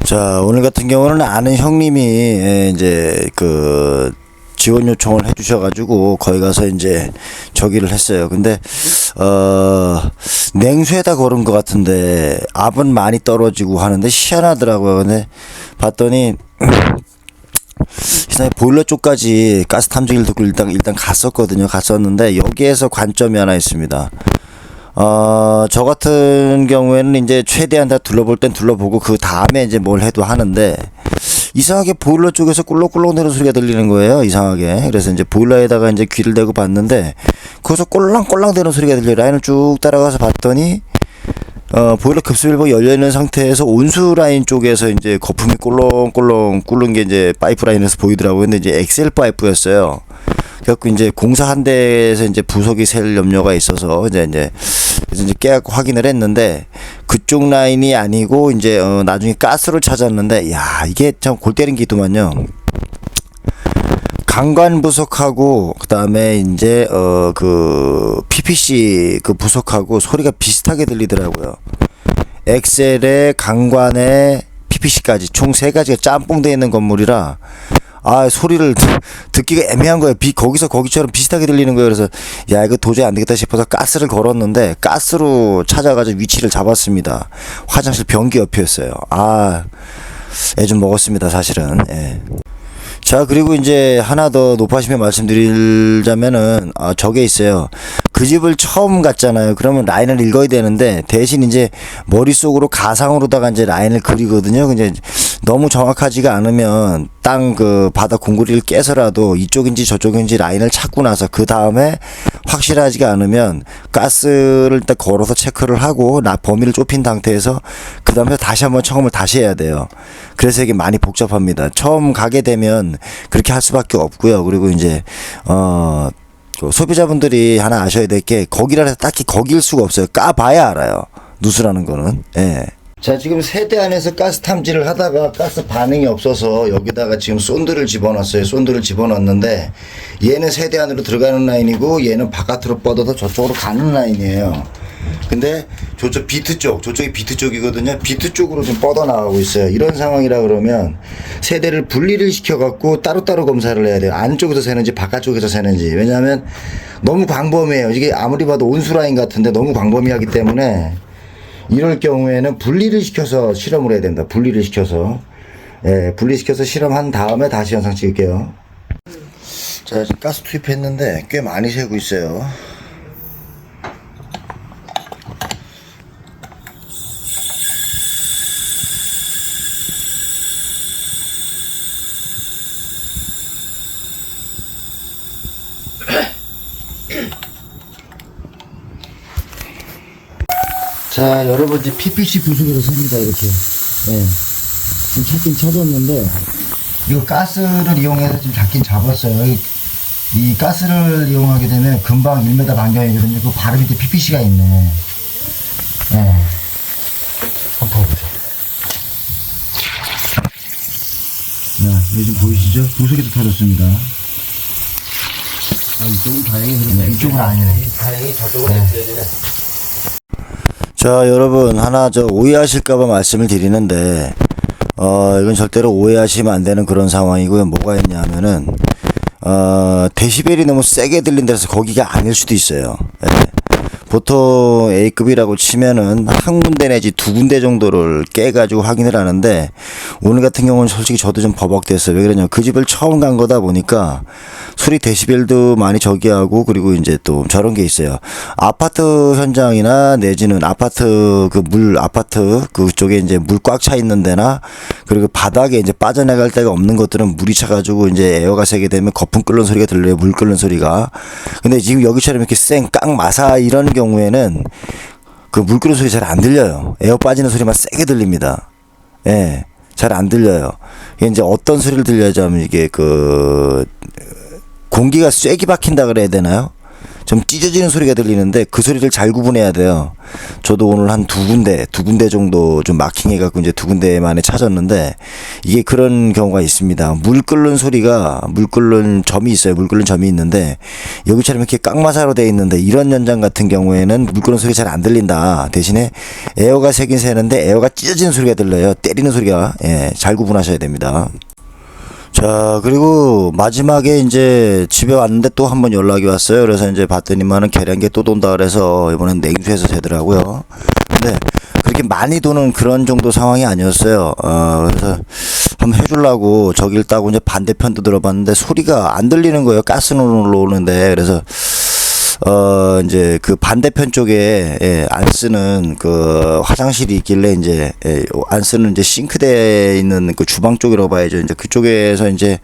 자, 오늘 같은 경우는 아는 형님이 이제 그 지원 요청을 해주셔가지고 거기 가서 이제 저기를 했어요. 근데 냉수에다 걸은 것 같은데 압은 많이 떨어지고 하는데 희한하더라고요. 근데 봤더니 시나이 보일러 쪽까지 가스 탐지기를 듣고 일단 갔었거든요. 갔었는데 여기에서 관점이 하나 있습니다. 저 같은 경우에는 이제 최대한 다 둘러볼 땐 둘러보고 그 다음에 이제 뭘 해도 하는데 이상하게 보일러 쪽에서 꿀렁꿀렁 대는 소리가 들리는 거예요. 이상하게. 그래서 이제 보일러에다가 이제 귀를 대고 봤는데 거기서 꼴랑꼴랑 대는 소리가 들려요. 라인을 쭉 따라가서 봤더니 보일러 급수일부 열려있는 상태에서 온수 라인 쪽에서 이제 거품이 꼴렁꼴렁 끓는 게 이제 파이프 라인에서 보이더라고요. 근데 이제 엑셀 파이프였어요. 그래갖고 이제 공사 한 대에서 이제 부속이 셀 염려가 있어서 이제 깨갖고 확인을 했는데 그쪽 라인이 아니고 이제 나중에 가스를 찾았는데 야 이게 참 골 때린 게 있더만요. 강관 부속하고 그다음에 이제 그 PPC 그 부속하고 소리가 비슷하게 들리더라고요. 엑셀에 강관에 PPC까지 총 3가지가 짬뽕 되어 있는 건물이라 소리를 듣기가 애매한 거예요. 거기서 거기처럼 비슷하게 들리는 거예요. 그래서 야 이거 도저히 안 되겠다 싶어서 가스를 걸었는데 가스로 찾아가지고 위치를 잡았습니다. 화장실 변기 옆이었어요. 애 좀 먹었습니다 사실은. 예. 자, 그리고 이제 하나 더 높아지면 말씀드리자면은 저게 있어요. 그 집을 처음 갔잖아요. 그러면 라인을 읽어야 되는데 대신 이제 머릿속으로 가상으로다가 이제 라인을 그리거든요. 근데 너무 정확하지가 않으면 땅 그 바닥 공구리를 깨서라도 이쪽인지 저쪽인지 라인을 찾고 나서 그 다음에 확실하지가 않으면 가스를 딱 걸어서 체크를 하고 범위를 좁힌 상태에서 그 다음에 다시 한번 청음을 다시 해야 돼요. 그래서 이게 많이 복잡합니다. 처음 가게 되면 그렇게 할 수밖에 없고요. 그리고 이제 소비자분들이 하나 아셔야 될 게 거기라 해서 딱히 거길 수가 없어요. 까봐야 알아요. 누수라는 거는. 예. 자, 지금 세대 안에서 가스 탐지를 하다가 가스 반응이 없어서 여기다가 지금 쏜드를 집어넣었어요. 쏜드를 집어넣었는데 얘는 세대 안으로 들어가는 라인이고 얘는 바깥으로 뻗어서 저쪽으로 가는 라인이에요. 근데 저쪽 비트 쪽, 저쪽이 비트 쪽이거든요. 비트 쪽으로 좀 뻗어 나가고 있어요. 이런 상황이라 그러면 세대를 분리를 시켜갖고 따로따로 검사를 해야 돼요. 안쪽에서 새는지 바깥쪽에서 새는지. 왜냐하면 너무 광범위해요. 이게 아무리 봐도 온수 라인 같은데 너무 광범위하기 때문에 이럴 경우에는 분리를 시켜서 실험을 해야 됩니다. 분리를 시켜서. 예, 분리시켜서 실험한 다음에 다시 영상 찍을게요. 자, 지금 가스 투입했는데 꽤 많이 새고 있어요. 자, 여러분 이제 PPC 부속에서 셉니다. 이렇게. 예. 지금 찾긴 찾았는데 이거 가스를 이용해서 지금 잡긴 잡았어요. 이 가스를 이용하게 되면 금방 1m 반경이거든요. 그 바로 밑에 PPC가 있네. 예. 한번 봐보세요. 여기 지금 보이시죠? 부속에서 터졌습니다. 이쪽은 다행히 이쪽은 아니네. 다행히 저쪽은 했어야 되네. 자, 여러분 하나 오해하실까봐 말씀을 드리는데 이건 절대로 오해하시면 안 되는 그런 상황이고요. 뭐가 있냐면은 데시벨이 너무 세게 들린다 해서 거기가 아닐 수도 있어요. 예. 보통 A급이라고 치면은 한 군데 내지 2군데 정도를 깨가지고 확인을 하는데 오늘 같은 경우는 솔직히 저도 좀 버벅댔어요. 왜 그러냐면 그 집을 처음 간 거다 보니까 소리 데시벨도 많이 저기하고 그리고 이제 또 저런 게 있어요. 아파트 현장이나 내지는 아파트 아파트 그쪽에 이제 물 꽉 차 있는 데나 그리고 바닥에 이제 빠져나갈 데가 없는 것들은 물이 차가지고 이제 에어가 세게 되면 거품 끓는 소리가 들려요. 물 끓는 소리가. 근데 지금 여기처럼 이렇게 쌩깡 마사 이런 경우에는 그 물 끓는 소리 잘 안 들려요. 에어 빠지는 소리만 세게 들립니다. 예. 잘 안 들려요. 이게 이제 어떤 소리를 들려야지 하면 이게 공기가 쐐기 박힌다 그래야 되나요? 좀 찢어지는 소리가 들리는데 그 소리를 잘 구분해야 돼요. 저도 오늘 한 두 군데 정도 좀 마킹해갖고 이제 두 군데만에 찾았는데 이게 그런 경우가 있습니다. 물 끓는 소리가 물 끓는 점이 있어요. 물 끓는 점이 있는데 여기처럼 이렇게 깡마사로 되어 있는데 이런 연장 같은 경우에는 물 끓는 소리 잘 안 들린다. 대신에 에어가 새긴 새는데 에어가 찢어지는 소리가 들려요. 때리는 소리가. 예, 잘 구분하셔야 됩니다. 자, 그리고 마지막에 이제 집에 왔는데 또 한 번 연락이 왔어요. 그래서 이제 봤더니만은 계량기 또 돈다 그래서 이번엔 냉수해서 되더라고요. 근데 그렇게 많이 도는 그런 정도 상황이 아니었어요. 그래서 한번 해주려고 저길 따고 이제 반대편도 들어봤는데 소리가 안 들리는 거예요. 가스눈으로 오는데. 그래서 이제 그 반대편 쪽에 안 쓰는 그 화장실이 있길래 이제 안 쓰는 이제 싱크대에 있는 그 주방 쪽이라고 봐야죠. 이제 그쪽에서 이제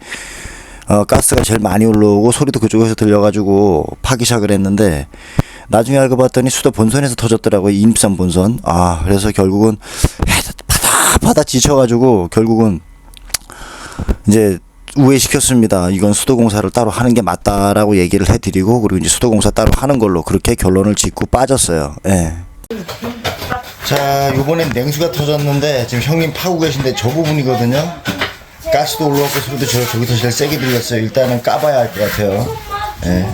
가스가 제일 많이 올라오고 소리도 그쪽에서 들려가지고 파기 시작을 했는데 나중에 알고 봤더니 수도 본선에서 터졌더라고요. 인입선 본선. 그래서 결국은 파다 지쳐가지고 결국은 이제 우회시켰습니다. 이건 수도공사를 따로 하는 게 맞다라고 얘기를 해드리고 그리고 이제 수도공사 따로 하는 걸로 그렇게 결론을 짓고 빠졌어요. 예. 자, 요번엔 냉수가 터졌는데 지금 형님 파고 계신데 저 부분이거든요. 가스도 올라왔고 소리도 저기서 제일 세게 들렸어요. 일단은 까봐야 할 것 같아요. 예.